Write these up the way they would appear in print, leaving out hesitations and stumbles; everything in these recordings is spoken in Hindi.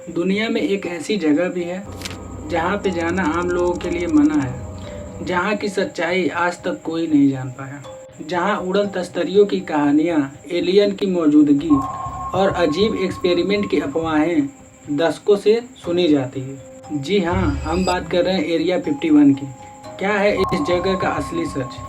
दुनिया में एक ऐसी जगह भी है जहाँ पे जाना आम लोगों के लिए मना है, जहाँ की सच्चाई आज तक कोई नहीं जान पाया, जहाँ उड़न तस्तरियों की कहानियाँ, एलियन की मौजूदगी और अजीब एक्सपेरिमेंट की अफवाहें दशकों से सुनी जाती है। जी हाँ, हम बात कर रहे हैं एरिया 51 की। क्या है इस जगह का असली सच?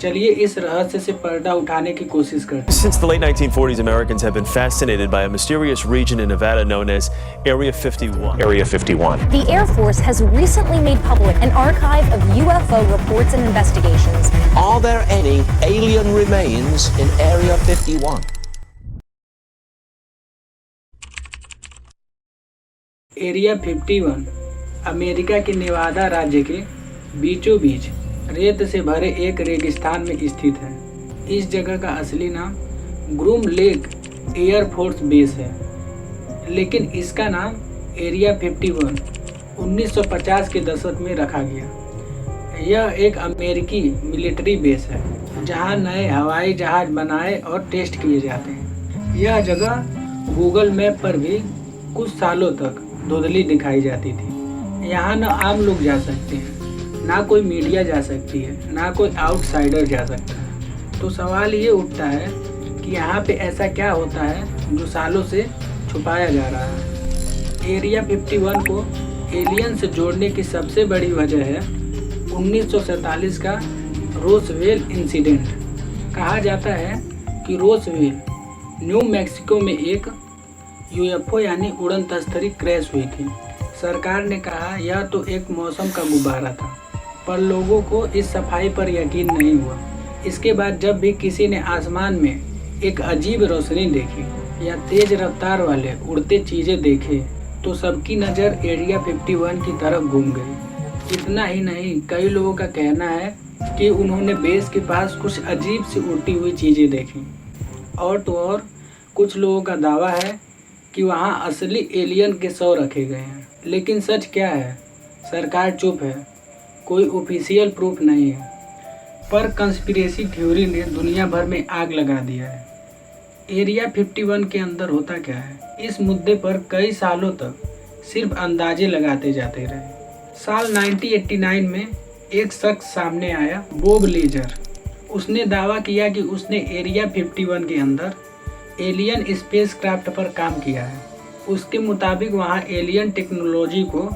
चलिए इस रहस्य से पर्दा उठाने की कोशिश करते हैं। Since the late 1940s, Americans have been fascinated by a mysterious region in Nevada known as Area 51. Area 51. The Air Force has recently made public an archive of UFO reports and investigations. Are there any alien remains in Area 51? Area 51 America के नेवादा राज्य के बीचों बीच रेत से भरे एक रेगिस्तान में स्थित है। इस जगह का असली नाम groom lake air force base है, लेकिन इसका नाम एरिया 51 1950 के दशक में रखा गया। यह एक अमेरिकी मिलिट्री बेस है जहां नए हवाई जहाज बनाए और टेस्ट किए जाते हैं। यह जगह गूगल मैप पर भी कुछ सालों तक धुंधली दिखाई जाती थी। यहाँ न आम लोग जा सकते हैं, ना कोई मीडिया जा सकती है, ना कोई आउटसाइडर जा सकता है। तो सवाल ये उठता है कि यहाँ पे ऐसा क्या होता है जो सालों से छुपाया जा रहा है। एरिया 51 को एलियन से जोड़ने की सबसे बड़ी वजह है 1947 का रोसवेल इंसिडेंट। कहा जाता है कि रोसवेल न्यू मैक्सिको में एक यूएफओ यानी उड़न तस्तरी क्रैश हुई थी। सरकार ने कहा यह तो एक मौसम का गुब्बारा था, पर लोगों को इस सफाई पर यकीन नहीं हुआ। इसके बाद जब भी किसी ने आसमान में एक अजीब रोशनी देखी या तेज रफ्तार वाले उड़ते चीज़ें देखे तो सबकी नज़र एरिया 51 की तरफ घूम गई। इतना ही नहीं, कई लोगों का कहना है कि उन्होंने बेस के पास कुछ अजीब सी उड़ती हुई चीज़ें देखी। और तो और कुछ लोगों का दावा है कि वहाँ असली एलियन के शव रखे गए हैं। लेकिन सच क्या है? सरकार चुप है, कोई ऑफिशियल प्रूफ नहीं है, पर कंस्पिरेसी थ्योरी ने दुनिया भर में आग लगा दिया है। एरिया 51 के अंदर होता क्या है, इस मुद्दे पर कई सालों तक सिर्फ अंदाजे लगाते जाते रहे। साल 1989 में एक शख्स सामने आया, बॉब लेजर। उसने दावा किया कि उसने एरिया 51 के अंदर एलियन स्पेसक्राफ्ट पर काम किया है। उसके मुताबिक वहाँ एलियन टेक्नोलॉजी को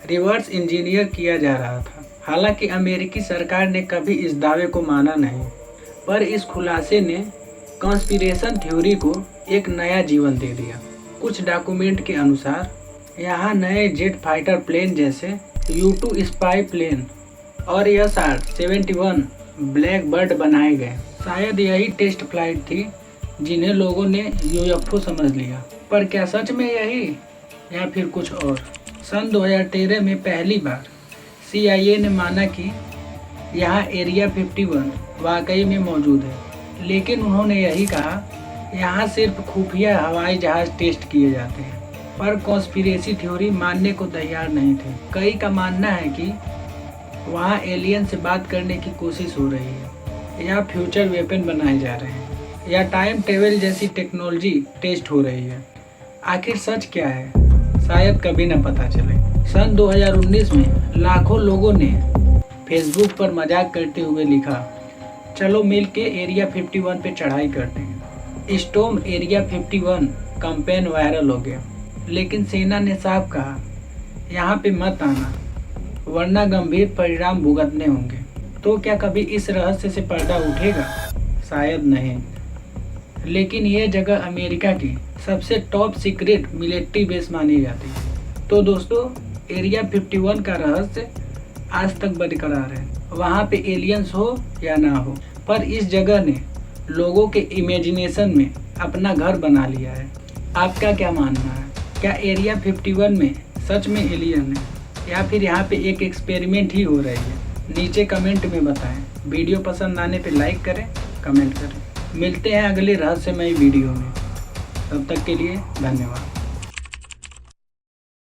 रिवर्स इंजीनियर किया जा रहा था। हालांकि अमेरिकी सरकार ने कभी इस दावे को माना नहीं, पर इस खुलासे ने कॉन्स्पिरेशन थ्योरी को एक नया जीवन दे दिया। कुछ डॉक्यूमेंट के अनुसार यहाँ नए जेट फाइटर प्लेन जैसे U-2 स्पाई प्लेन और SR-71 ब्लैक बर्ड बनाए गए। शायद यही टेस्ट फ्लाइट थी जिन्हें लोगों ने UFO समझ लिया। पर क्या सच में यही या फिर कुछ और? सन 2013 में पहली बार CIA ने माना कि यहाँ एरिया 51 वाकई में मौजूद है, लेकिन उन्होंने यही कहा यहाँ सिर्फ खुफिया हवाई जहाज टेस्ट किए जाते हैं। पर कॉन्स्पिरेसी थ्योरी मानने को तैयार नहीं थे। कई का मानना है कि वहाँ एलियन से बात करने की कोशिश हो रही है, या फ्यूचर वेपन बनाए जा रहे हैं, या टाइम ट्रेवल जैसी टेक्नोलॉजी टेस्ट हो रही है। आखिर सच क्या है, शायद कभी न पता चले। सन 2019 में लाखों लोगों ने फेसबुक पर मजाक करते हुए लिखा, चलो मिल के एरिया 51 पे चढ़ाई करते हैं। स्टॉर्म एरिया 51 कैंपेन वायरल हो गया, लेकिन सेना ने साफ कहा यहाँ पे मत आना, वरना गंभीर परिणाम भुगतने होंगे। तो क्या कभी इस रहस्य से पर्दा उठेगा? शायद नहीं, लेकिन यह जगह अमेरिका की सबसे टॉप सीक्रेट मिलिट्री बेस मानी जाती है। तो दोस्तों, एरिया 51 का रहस्य आज तक बरकरार है। वहाँ पे एलियंस हो या ना हो, पर इस जगह ने लोगों के इमेजिनेशन में अपना घर बना लिया है। आपका क्या मानना है? क्या एरिया 51 में सच में एलियन है या फिर यहाँ पे एक एक्सपेरिमेंट ही हो रही है? नीचे कमेंट में बताएं। वीडियो पसंद आने पे लाइक करें, कमेंट करें। मिलते हैं अगले रहस्यमय वीडियो में। तब तक के लिए धन्यवाद।